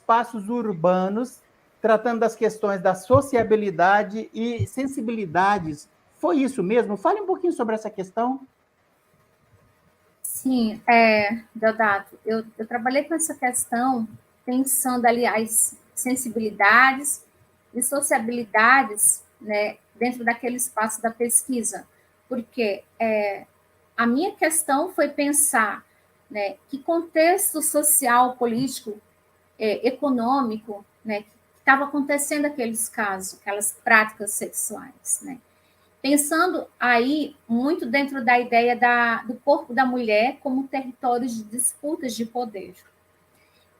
espaços urbanos, tratando das questões da sociabilidade e sensibilidades. Foi isso mesmo? Fale um pouquinho sobre essa questão. Sim, Deodato, eu trabalhei com essa questão pensando, aliás, sensibilidades e sociabilidades, né, dentro daquele espaço da pesquisa, porque a minha questão foi pensar, né, que contexto social, político, econômico, né, que estava acontecendo aqueles casos, aquelas práticas sexuais, né? Pensando aí muito dentro da ideia do corpo da mulher como território de disputas de poder.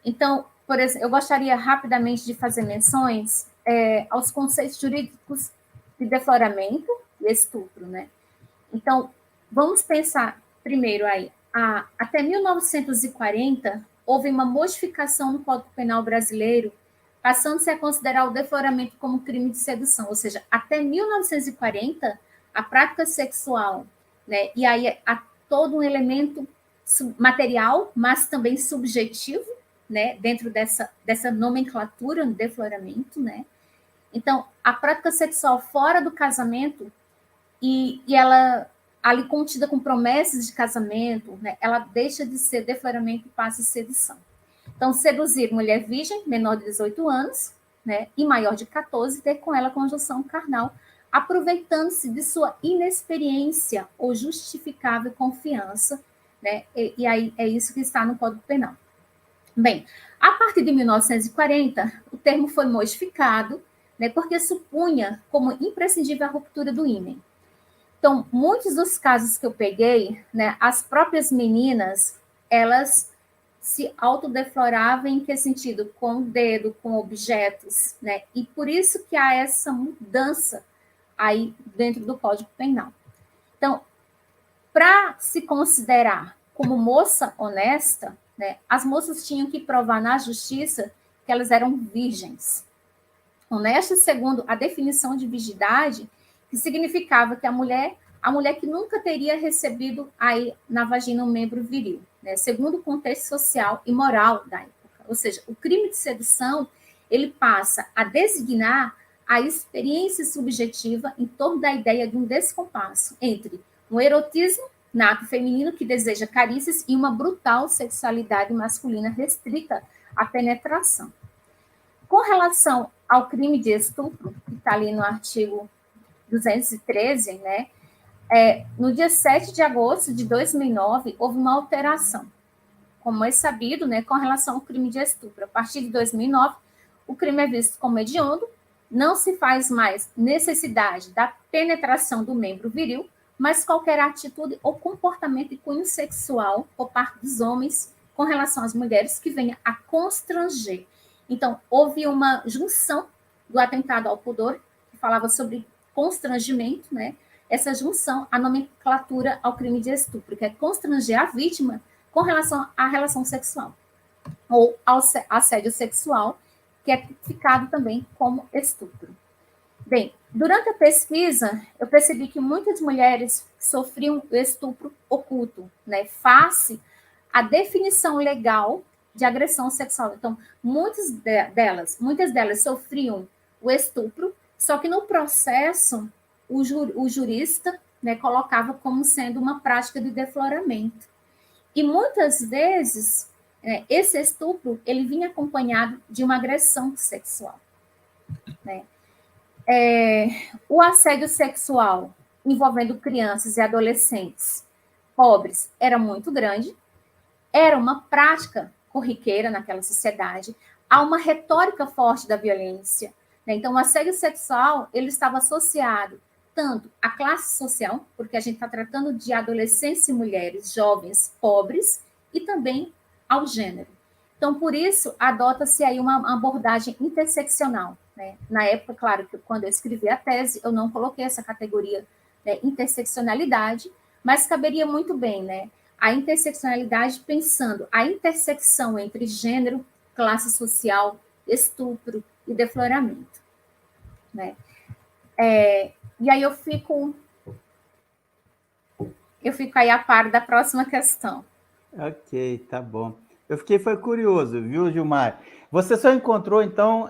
Então, por exemplo, eu gostaria rapidamente de fazer menções aos conceitos jurídicos de defloramento e estupro, né? Então, vamos pensar primeiro aí, até 1940 houve uma modificação no Código Penal brasileiro, passando-se a considerar o defloramento como crime de sedução, ou seja, até 1940 a prática sexual, né? E aí há todo um elemento material, mas também subjetivo, né? Dentro dessa nomenclatura no defloramento, né? Então, a prática sexual fora do casamento e ela ali contida com promessas de casamento, né, ela deixa de ser defloramento e passa a sedução. Então, seduzir mulher virgem, menor de 18 anos, né, e maior de 14, ter com ela conjunção carnal, aproveitando-se de sua inexperiência ou justificável confiança, né, e aí é isso que está no Código Penal. Bem, a partir de 1940, o termo foi modificado, né, porque supunha como imprescindível a ruptura do ímen. Então, muitos dos casos que eu peguei, né, as próprias meninas, elas se autodefloravam em que sentido? Com o dedo, com objetos, né? E por isso que há essa mudança aí dentro do Código Penal. Então, para se considerar como moça honesta, né, as moças tinham que provar na justiça que elas eram virgens. Honestas segundo a definição de virgindade, que significava que a mulher que nunca teria recebido aí na vagina um membro viril, né, segundo o contexto social e moral da época. Ou seja, o crime de sedução, ele passa a designar a experiência subjetiva em torno da ideia de um descompasso entre um erotismo nato feminino que deseja carícias e uma brutal sexualidade masculina restrita à penetração. Com relação ao crime de estupro, que está ali no artigo 213, né, no dia 7 de agosto de 2009, houve uma alteração. Como é sabido, né, com relação ao crime de estupro. A partir de 2009, o crime é visto como hediondo, não se faz mais necessidade da penetração do membro viril, mas qualquer atitude ou comportamento de cunho sexual por parte dos homens com relação às mulheres que venha a constranger. Então, houve uma junção do atentado ao pudor, que falava sobre constrangimento, né? Essa junção, a nomenclatura ao crime de estupro, que é constranger a vítima com relação à relação sexual, ou ao assédio sexual, que é tipificado também como estupro. Bem, durante a pesquisa, eu percebi que muitas mulheres sofriam estupro oculto, né, face à definição legal de agressão sexual. Então, muitas delas sofriam o estupro, só que no processo o jurista, né, colocava como sendo uma prática de defloramento. E muitas vezes esse estupro ele vinha acompanhado de uma agressão sexual, né? O assédio sexual envolvendo crianças e adolescentes pobres era muito grande, era uma prática corriqueira naquela sociedade, há uma retórica forte da violência, né? Então, o assédio sexual ele estava associado tanto à classe social, porque a gente está tratando de adolescentes e mulheres jovens pobres, e também ao gênero. Então, por isso, adota-se aí uma abordagem interseccional, né? Na época, claro, que quando eu escrevi a tese, eu não coloquei essa categoria, né, interseccionalidade, mas caberia muito bem, né? A interseccionalidade pensando a intersecção entre gênero, classe social, estupro e defloramento, né? E aí eu fico aí a par da próxima questão. Ok, tá bom. Eu fiquei foi curioso, viu, Gilmar? Você só encontrou, então,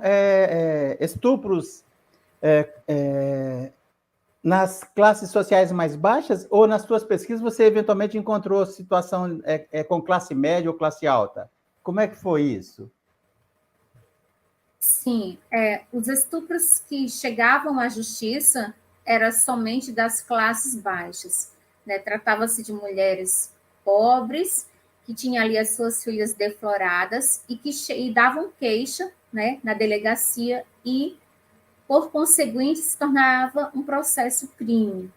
estupros nas classes sociais mais baixas, ou nas suas pesquisas você eventualmente encontrou situação com classe média ou classe alta? Como é que foi isso? Sim, os estupros que chegavam à justiça eram somente das classes baixas, né? Tratava-se de mulheres pobres que tinham ali as suas filhas defloradas e davam queixa, né, na delegacia e, por conseguinte, se tornava um processo crime.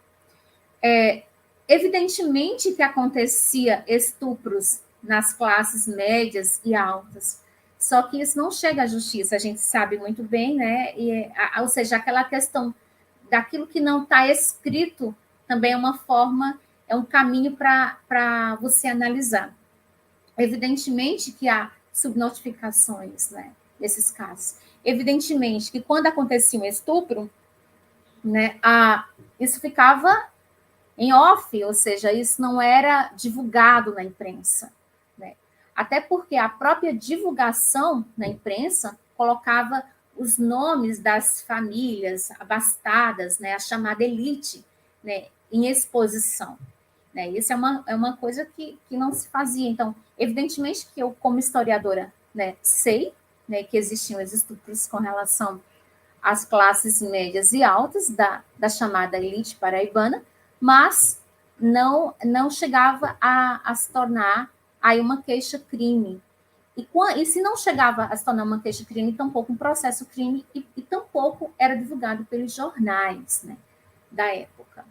Evidentemente que acontecia estupros nas classes médias e altas, só que isso não chega à justiça, a gente sabe muito bem, né? Ou seja, aquela questão daquilo que não está escrito também é uma forma, é um caminho para você analisar. Evidentemente que há subnotificações, né, nesses casos. Evidentemente que quando acontecia um estupro, né, isso ficava em off, ou seja, isso não era divulgado na imprensa, né? Até porque a própria divulgação na imprensa colocava os nomes das famílias abastadas, né, a chamada elite, né, em exposição. Né? Isso é uma coisa que não se fazia. Então, evidentemente que eu, como historiadora, né, sei, né, que existiam os estupros com relação às classes médias e altas da chamada elite paraibana, mas não chegava a se tornar aí uma queixa-crime. E se não chegava a se tornar uma queixa-crime, tampouco um processo-crime, e tampouco era divulgado pelos jornais, né, da época.